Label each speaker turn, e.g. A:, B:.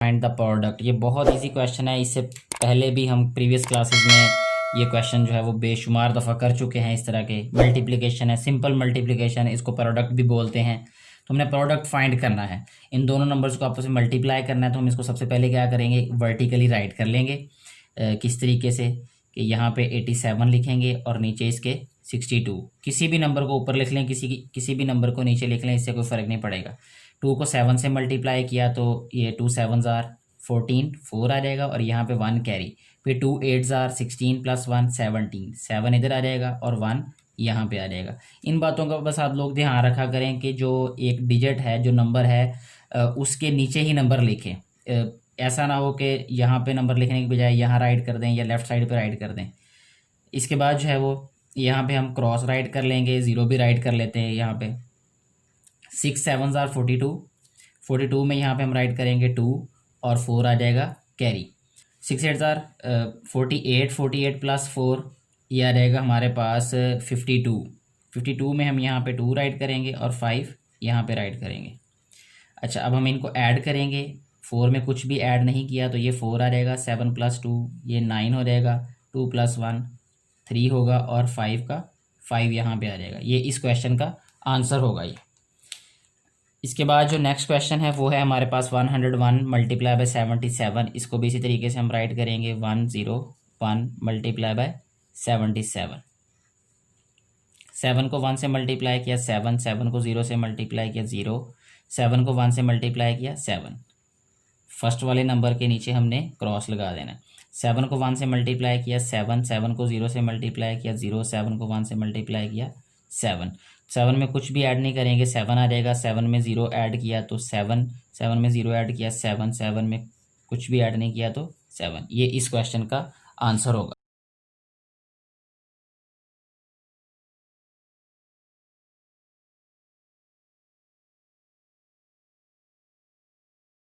A: Find the product. ये बहुत easy question है, इससे पहले भी हम प्रीवियस क्लासेस में ये क्वेश्चन जो है वो बेशुमार दफ़ा कर चुके हैं। इस तरह के मल्टीप्लिकेशन है, सिंपल मल्टीप्लिकेशन, इसको प्रोडक्ट भी बोलते हैं। तो हमने प्रोडक्ट फाइंड करना है, इन दोनों नंबर्स को आपस में मल्टीप्लाई करना है। तो हम इसको सबसे पहले क्या करेंगे, वर्टिकली राइट कर लेंगे। किस तरीके से कि यहाँ पे 87 लिखेंगे और नीचे इसके 62। किसी भी नंबर को ऊपर लिख लें, किसी भी नंबर को नीचे लिख लें, इससे कोई फ़र्क नहीं पड़ेगा। 2 को 7 से मल्टीप्लाई किया तो ये 2 7 ज़ार 14, 4 आ जाएगा और यहाँ पे 1 कैरी। फिर 2 8 ज़ार 16 प्लस 1 17, 7 इधर आ जाएगा और 1 यहाँ पे आ जाएगा। इन बातों का बस आप लोग ध्यान रखा करें कि जो एक डिजिट है, जो नंबर है, उसके नीचे ही नंबर लिखें। ऐसा ना हो कि यहाँ पे नंबर लिखने की बजाय यहाँ राइट कर दें या लेफ़्ट साइड पे राइट कर दें। इसके बाद जो है वो यहाँ पे हम क्रॉस राइट कर लेंगे, ज़ीरो भी राइट कर लेते हैं यहाँ पे। 6 7 ज़ार 42, 42 में यहाँ पे हम राइट करेंगे 2 और 4 आ जाएगा कैरी। 6 8 ज़ार 48, 48 प्लस 4 ये आ जाएगा हमारे पास 52। 52 में हम यहाँ पे 2 राइट करेंगे और 5 यहाँ पे राइट करेंगे। अच्छा, अब हम इनको ऐड करेंगे। 4 में कुछ भी ऐड नहीं किया तो ये 4 आ जाएगा। 7 प्लस 2 ये 9 हो जाएगा। 2 प्लस 1 3 होगा और 5 का 5 यहाँ पे आ जाएगा। ये इस क्वेश्चन का आंसर होगा ये। इसके बाद जो नेक्स्ट क्वेश्चन है वो है हमारे पास 101 मल्टीप्लाई बाय 77। इसको भी इसी तरीके से हम राइट करेंगे 101 मल्टीप्लाई बाय 77। 7 को 1 से मल्टीप्लाई किया 7, 7 को 0 से मल्टीप्लाई किया 0, 7 को 1 से मल्टीप्लाई किया 7। फर्स्ट वाले नंबर के नीचे हमने क्रॉस लगा देना है। 7 को 1 से मल्टीप्लाई किया 7, 7 को 0 से मल्टीप्लाई किया 0, 7 को 1 से मल्टीप्लाई किया 7। 7 में कुछ भी ऐड नहीं करेंगे, 7 आ जाएगा। 7 में 0 ऐड किया तो 7, 7 में 0 ऐड किया 7, 7 में कुछ भी ऐड नहीं किया तो 7। ये इस क्वेश्चन का आंसर होगा।